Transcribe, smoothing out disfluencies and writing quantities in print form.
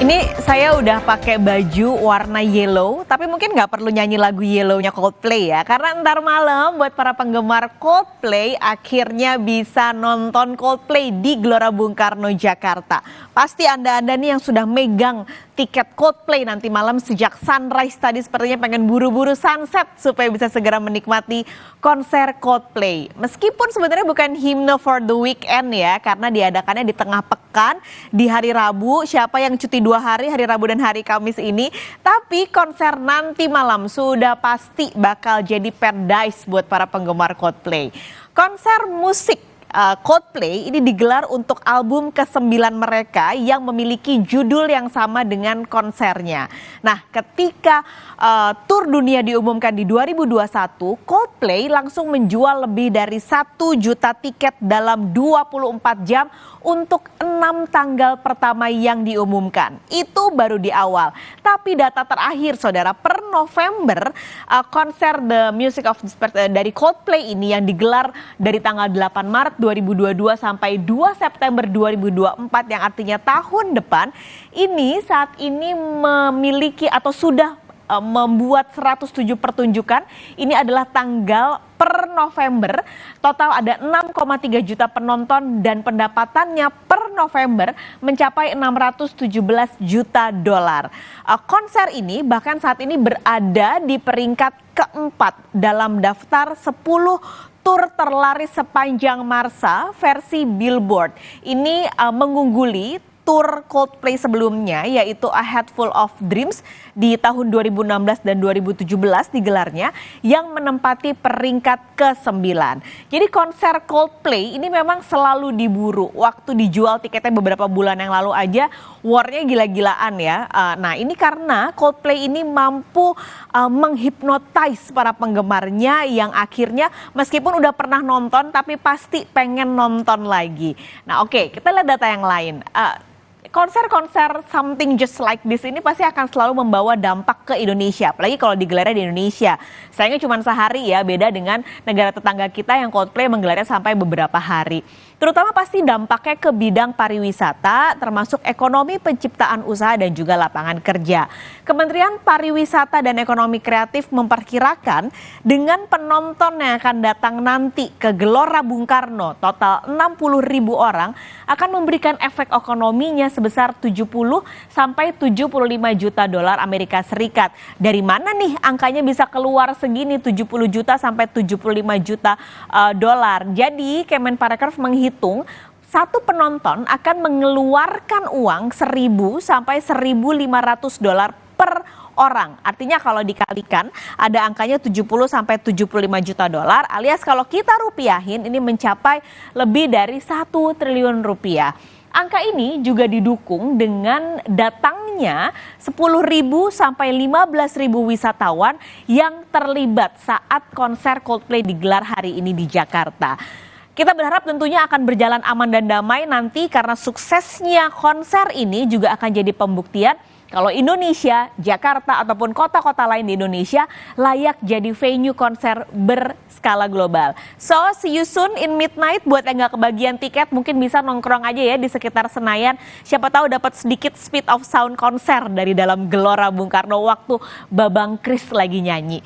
Ini saya udah pakai baju warna yellow, tapi mungkin nggak perlu nyanyi lagu yellow-nya Coldplay ya. Karena ntar malam buat para penggemar Coldplay akhirnya bisa nonton Coldplay di Gelora Bung Karno, Jakarta. Pasti Anda-Anda nih yang sudah megang tiket Coldplay nanti malam sejak sunrise tadi sepertinya pengen buru-buru sunset supaya bisa segera menikmati konser Coldplay. Meskipun sebenarnya bukan hymne for the weekend ya, karena diadakannya di tengah pekan di hari Rabu. Siapa yang cuti 2 hari Rabu dan hari Kamis ini. Tapi konser nanti malam sudah pasti bakal jadi paradise buat para penggemar Coldplay. Konser musik Coldplay ini digelar untuk album ke-9 mereka yang memiliki judul yang sama dengan konsernya. Nah, ketika tur dunia diumumkan di 2021, Coldplay langsung menjual lebih dari 1 juta tiket dalam 24 jam untuk 6 tanggal pertama yang diumumkan. Itu baru di awal. Tapi data terakhir, saudara, per November konser The Music of Despair dari Coldplay ini yang digelar dari tanggal 8 Maret 2022 sampai 2 September 2024 yang artinya tahun depan, ini saat ini memiliki atau sudah membuat 107 pertunjukan. Ini adalah tanggal per November, total ada 6,3 juta penonton dan pendapatannya per November mencapai 617 juta dolar. Konser ini bahkan saat ini berada di peringkat keempat dalam daftar 10 tur terlaris sepanjang masa versi Billboard. Ini mengungguli tur Coldplay sebelumnya yaitu A Head Full of Dreams di tahun 2016 dan 2017 digelarnya yang menempati peringkat ke-9. Jadi konser Coldplay ini memang selalu diburu. Waktu dijual tiketnya beberapa bulan yang lalu aja war-nya gila-gilaan ya. Nah ini karena Coldplay ini mampu menghipnotis para penggemarnya yang akhirnya meskipun udah pernah nonton tapi pasti pengen nonton lagi. Nah oke, kita lihat data yang lain. Konser-konser something just like this ini pasti akan selalu membawa dampak ke Indonesia, apalagi kalau digelarnya di Indonesia. Sayangnya cuma sehari ya, beda dengan negara tetangga kita yang Coldplay menggelarnya sampai beberapa hari. Terutama pasti dampaknya ke bidang pariwisata, termasuk ekonomi penciptaan usaha dan juga lapangan kerja. Kementerian Pariwisata dan Ekonomi Kreatif memperkirakan dengan penonton yang akan datang nanti ke Gelora Bung Karno, total 60.000 orang, akan memberikan efek ekonominya sebesar 70 sampai 75 juta dolar Amerika Serikat. Dari mana nih angkanya bisa keluar segini 70 juta sampai 75 juta dolar? Jadi Kemenparekraf menghitung satu penonton akan mengeluarkan uang 1.000 sampai 1.500 dolar per orang. Artinya kalau dikalikan ada angkanya 70 sampai 75 juta dolar, alias kalau kita rupiahin ini mencapai lebih dari 1 triliun rupiah. Angka ini juga didukung dengan datangnya 10.000 sampai 15.000 wisatawan yang terlibat saat konser Coldplay digelar hari ini di Jakarta. Kita berharap tentunya akan berjalan aman dan damai nanti karena suksesnya konser ini juga akan jadi pembuktian kalau Indonesia, Jakarta ataupun kota-kota lain di Indonesia layak jadi venue konser berskala global. So, see you soon in midnight. Buat yang gak kebagian tiket mungkin bisa nongkrong aja ya di sekitar Senayan. Siapa tahu dapat sedikit speed of sound konser dari dalam Gelora Bung Karno waktu Babang Kris lagi nyanyi.